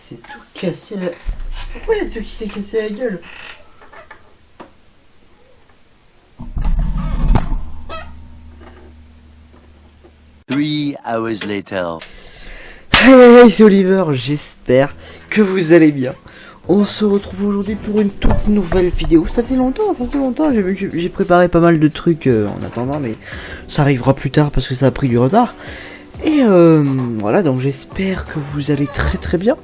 s'est tout cassé la... Pourquoi il y a tout qui s'est cassé la gueule? Three hours later. Hey, c'est Oliver, j'espère que vous allez bien. On se retrouve aujourd'hui pour une toute nouvelle vidéo. Ça faisait longtemps, j'ai préparé pas mal de trucs en attendant, mais ça arrivera plus tard parce que ça a pris du retard. Et voilà, donc j'espère que vous allez très bien.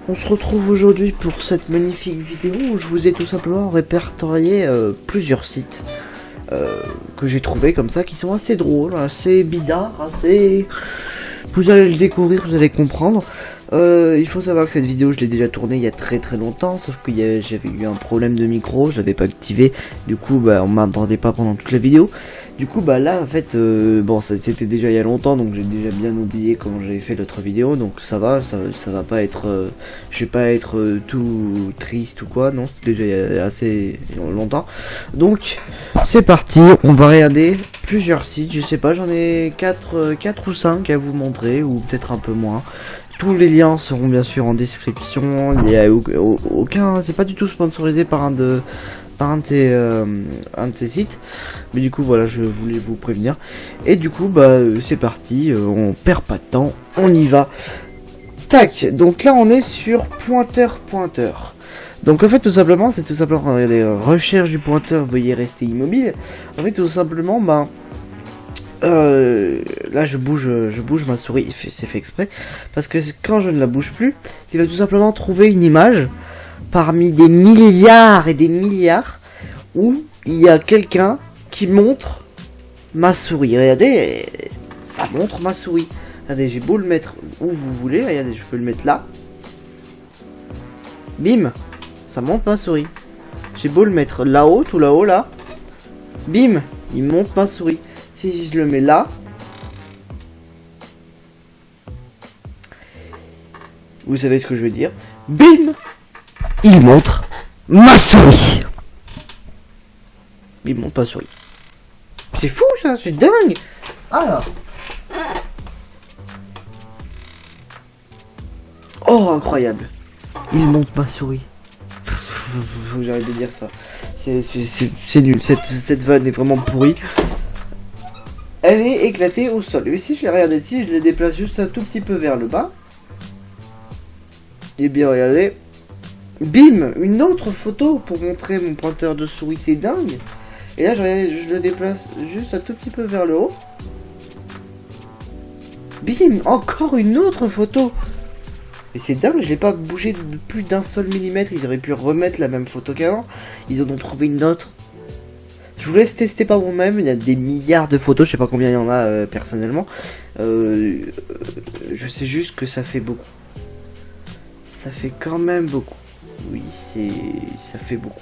On se retrouve aujourd'hui pour cette magnifique vidéo où je vous ai tout simplement répertorié plusieurs sites que j'ai trouvé comme ça, qui sont assez drôles, assez bizarres, assez... Vous allez le découvrir, vous allez comprendre. Il faut savoir que cette vidéo, je l'ai déjà tournée il y a très longtemps, sauf que j'avais eu un problème de micro, je l'avais pas activé, du coup bah on m'entendait pas pendant toute la vidéo. Du coup bah là en fait, bon c'était déjà il y a longtemps, donc j'ai déjà bien oublié comment j'avais fait l'autre vidéo, donc ça va pas être, je vais pas être tout triste ou quoi, non, c'était déjà il y a assez longtemps. Donc c'est parti, on va regarder plusieurs sites, je sais pas, j'en ai 4 ou 5 à vous montrer, ou peut-être un peu moins. Tous les liens seront bien sûr en description. Il y a aucun, c'est pas du tout sponsorisé par un de ces sites. Mais du coup voilà, je voulais vous prévenir. Et du coup bah c'est parti, on perd pas de temps, on y va. Tac. Donc là on est sur pointeur. Donc en fait tout simplement, c'est tout simplement regardez, recherche du pointeur, veuillez rester immobile. En fait tout simplement bah là je bouge ma souris, c'est fait exprès parce que quand je ne la bouge plus, il va tout simplement trouver une image parmi des milliards et des milliards où il y a quelqu'un qui montre ma souris. Regardez, ça montre ma souris. Regardez, j'ai beau le mettre où vous voulez, regardez, je peux le mettre là. Bim, ça montre ma souris. J'ai beau le mettre là-haut, tout là-haut là. Bim, il montre ma souris. Si je le mets là, vous savez ce que je veux dire. Bim, il montre ma souris. Il montre ma souris. C'est fou ça, c'est dingue. Alors. Oh, incroyable. Il montre ma souris. Faut que j'arrête de dire ça. C'est nul. Cette vanne est vraiment pourrie. Elle est éclatée au sol. Et si je regarde ici, je le déplace juste un tout petit peu vers le bas. Et bien regardez. Bim, une autre photo pour montrer mon pointeur de souris. C'est dingue. Et là, je le déplace juste un tout petit peu vers le haut. Bim, encore une autre photo. Mais c'est dingue, je l'ai pas bougé de plus d'un seul millimètre. Ils auraient pu remettre la même photo qu'avant. Ils en ont trouvé une autre. Je vous laisse tester par vous-même, il y a des milliards de photos, je sais pas combien il y en a personnellement. Je sais juste que ça fait beaucoup. Ça fait quand même beaucoup. Oui, ça fait beaucoup.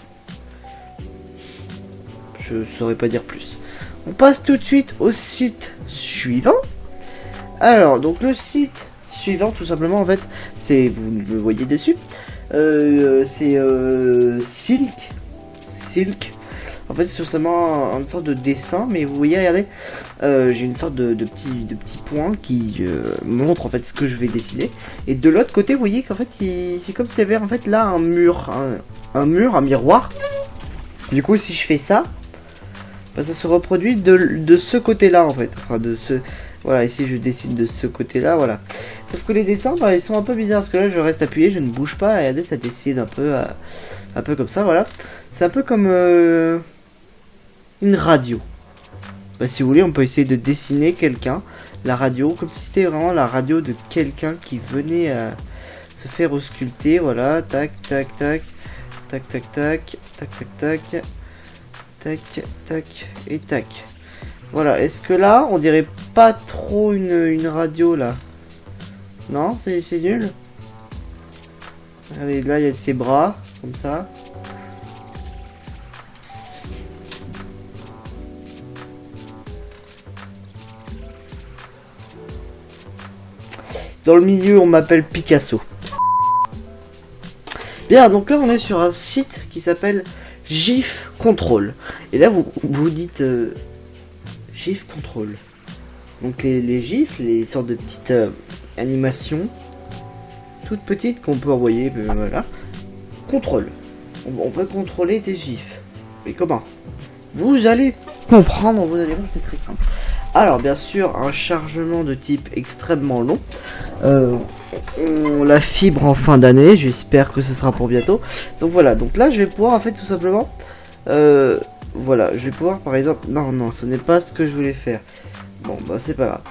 Je saurais pas dire plus. On passe tout de suite au site suivant. Alors, donc le site suivant, tout simplement, en fait, c'est, vous le voyez dessus, c'est Silk. En fait, c'est tout simplement une sorte de dessin, mais vous voyez, regardez, j'ai une sorte de petits points qui montrent en fait ce que je vais dessiner. Et de l'autre côté, vous voyez qu'en fait, c'est comme s'il y avait en fait là un mur, un miroir. Du coup, si je fais ça, bah, ça se reproduit de ce côté-là en fait. Enfin, voilà, ici je dessine de ce côté-là, voilà. Sauf que les dessins, bah, ils sont un peu bizarres parce que là, je reste appuyé, je ne bouge pas. Et regardez, ça décide un peu comme ça, voilà. C'est un peu comme une radio. Bah, si vous voulez, on peut essayer de dessiner quelqu'un, la radio, comme si c'était vraiment la radio de quelqu'un qui venait à se faire ausculter, voilà, tac, tac, tac, tac, tac, tac, tac, tac, tac, tac, tac, et tac. Voilà, est-ce que là, on dirait pas trop une radio, là? Non, c'est nul. Regardez, là, il y a ses bras, comme ça. Dans le milieu, on m'appelle Picasso. Bien, donc là, on est sur un site qui s'appelle GIF Control. Et là, vous dites GIF Control. Donc les GIFs, les sortes de petites animations toute petite qu'on peut envoyer, voilà. Contrôle. On peut contrôler des gifs. Mais comment? Vous allez comprendre, vous allez voir, c'est très simple. Alors, bien sûr, un chargement de type extrêmement long. On la fibre en fin d'année, j'espère que ce sera pour bientôt. Donc voilà, donc là, je vais pouvoir, en fait, tout simplement... voilà, je vais pouvoir, par exemple... Non, ce n'est pas ce que je voulais faire. Bon, bah, c'est pas grave.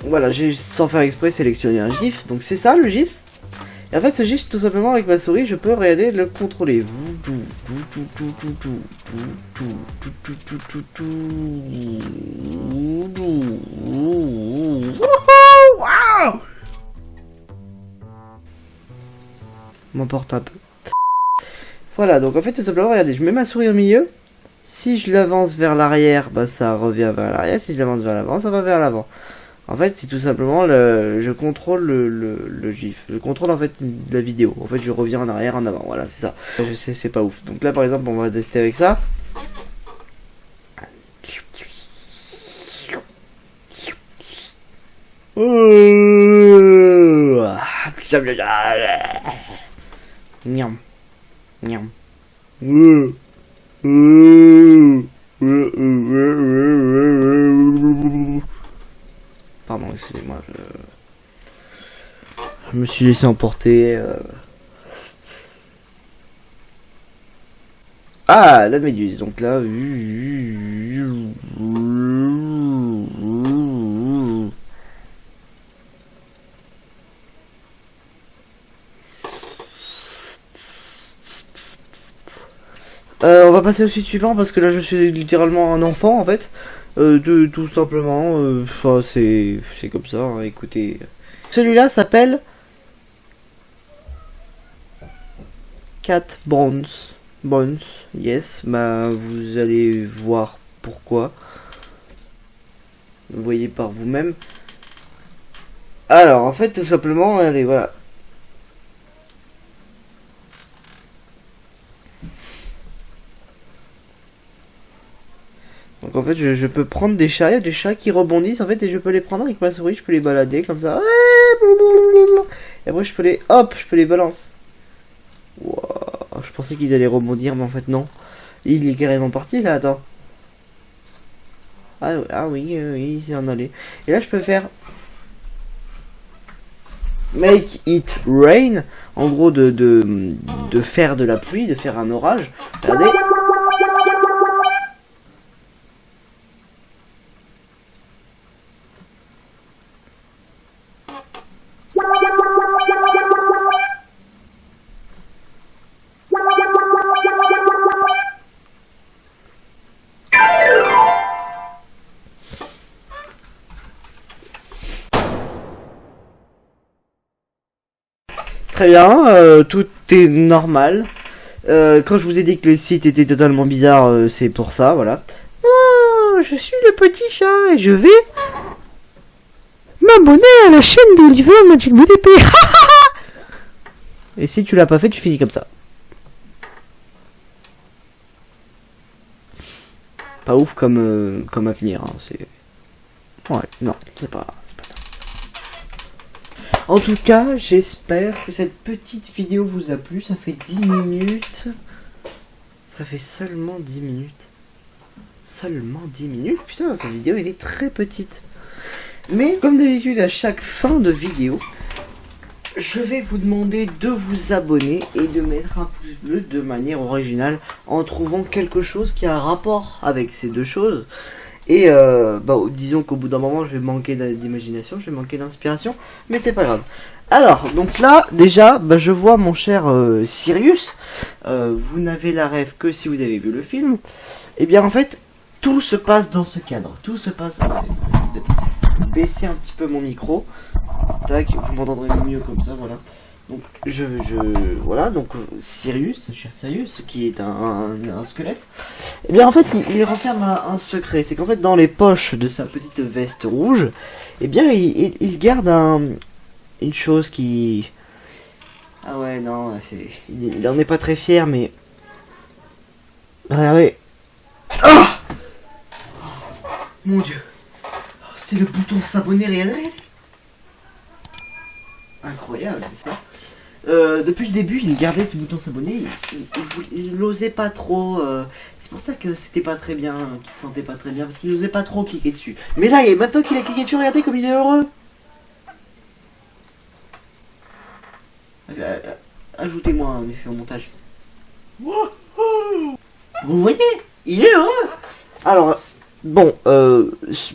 Voilà, j'ai, sans faire exprès, sélectionné un gif. Donc c'est ça, le gif. Et en fait, ce gif, tout simplement, avec ma souris, je peux regarder le contrôler. M'emporte un peu. Voilà, donc en fait, tout simplement, regardez, je mets ma souris au milieu. Si je l'avance vers l'arrière, bah ça revient vers l'arrière. Si je l'avance vers l'avant, ça va vers l'avant. En fait, c'est tout simplement je contrôle le GIF. Je contrôle en fait la vidéo. En fait, je reviens en arrière, en avant. Voilà, c'est ça. Je sais, c'est pas ouf. Donc là, par exemple, on va tester avec ça. Niam. Niam. Pardon, excusez-moi, je me suis laissé emporter. Ah, la méduse, donc là... on va passer au suite suivant parce que là je suis littéralement un enfant en fait. Tout simplement, c'est comme ça, hein, écoutez. Celui-là s'appelle Cat Bones. Bones, yes, bah vous allez voir pourquoi. Vous voyez par vous-même. Alors en fait tout simplement, regardez, voilà. Donc en fait je peux prendre des chats, il y a des chats qui rebondissent en fait et je peux les prendre avec ma souris, je peux les balader comme ça. Et après je peux les, hop, je peux les balancer. Wow, je pensais qu'ils allaient rebondir mais en fait non. Il est carrément parti là, attends. Ah oui, il s'est en allé. Et là je peux faire Make it rain, en gros de faire de la pluie, de faire un orage. Regardez. Très bien, tout est normal. Quand je vous ai dit que le site était totalement bizarre, c'est pour ça, voilà. Oh, je suis le petit chat et je vais m'abonner à la chaîne d'Oliver Magic BDP. Et si tu l'as pas fait, tu finis comme ça. Pas ouf comme avenir, hein, c'est... Ouais, non, c'est pas... En tout cas, j'espère que cette petite vidéo vous a plu. Ça fait 10 minutes. Ça fait seulement 10 minutes. Seulement 10 minutes. Putain, cette vidéo, elle est très petite. Mais, comme d'habitude, à chaque fin de vidéo, je vais vous demander de vous abonner et de mettre un pouce bleu de manière originale en trouvant quelque chose qui a un rapport avec ces deux choses. Et disons qu'au bout d'un moment je vais manquer d'imagination, je vais manquer d'inspiration, mais c'est pas grave. Alors, donc là, déjà, je vois mon cher Sirius, vous n'avez la rêve que si vous avez vu le film. Et bien en fait, tout se passe dans ce cadre, tout se passe... Peut-être baisser un petit peu mon micro, tac, vous m'entendrez mieux comme ça, voilà. Donc, voilà, donc Sirius, cher Sirius, qui est un squelette, et bien en fait, il renferme un secret. C'est qu'en fait, dans les poches de sa petite veste rouge, et bien il garde une chose qui... Ah ouais, non, il en est pas très fier, mais... Regardez. Ah, mon Dieu. C'est le bouton s'abonner, regardez. Incroyable, n'est-ce pas? Depuis le début, il gardait ce bouton s'abonner, il n'osait pas trop. C'est pour ça que c'était pas très bien, qu'il se sentait pas très bien, parce qu'il n'osait pas trop cliquer dessus. Mais là, maintenant qu'il a cliqué dessus, regardez comme il est heureux. Ajoutez-moi un effet au montage. Vous voyez, il est heureux. Alors, bon,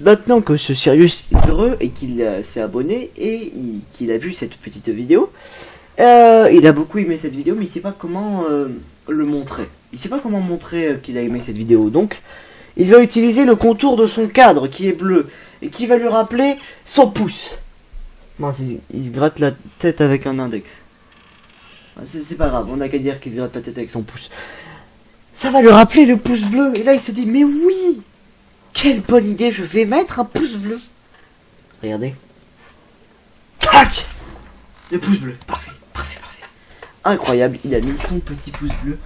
maintenant que ce Sirius est heureux et qu'il s'est abonné et qu'il a vu cette petite vidéo, il a beaucoup aimé cette vidéo, mais il sait pas comment le montrer. Il sait pas comment montrer qu'il a aimé cette vidéo. Donc, il va utiliser le contour de son cadre qui est bleu et qui va lui rappeler son pouce. Bon, il se gratte la tête avec un index. C'est pas grave, on n'a qu'à dire qu'il se gratte la tête avec son pouce. Ça va lui rappeler le pouce bleu. Et là, il se dit, mais oui, quelle bonne idée, je vais mettre un pouce bleu. Regardez. Tac! Le pouce bleu, parfait. Incroyable, il a mis son petit pouce bleu.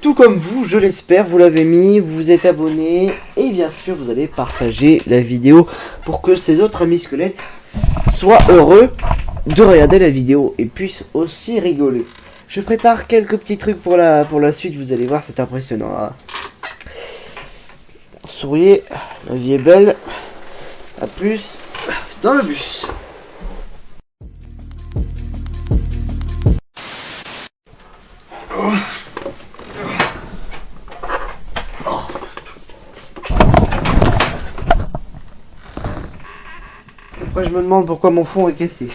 Tout comme vous, je l'espère, vous l'avez mis, vous vous êtes abonné. Et bien sûr, vous allez partager la vidéo pour que ces autres amis squelettes soient heureux de regarder la vidéo et puissent aussi rigoler. Je prépare quelques petits trucs pour la suite, vous allez voir, c'est impressionnant. Hein. Souriez, la vie est belle. A plus dans le bus. Après, je me demande pourquoi mon fond est cassé.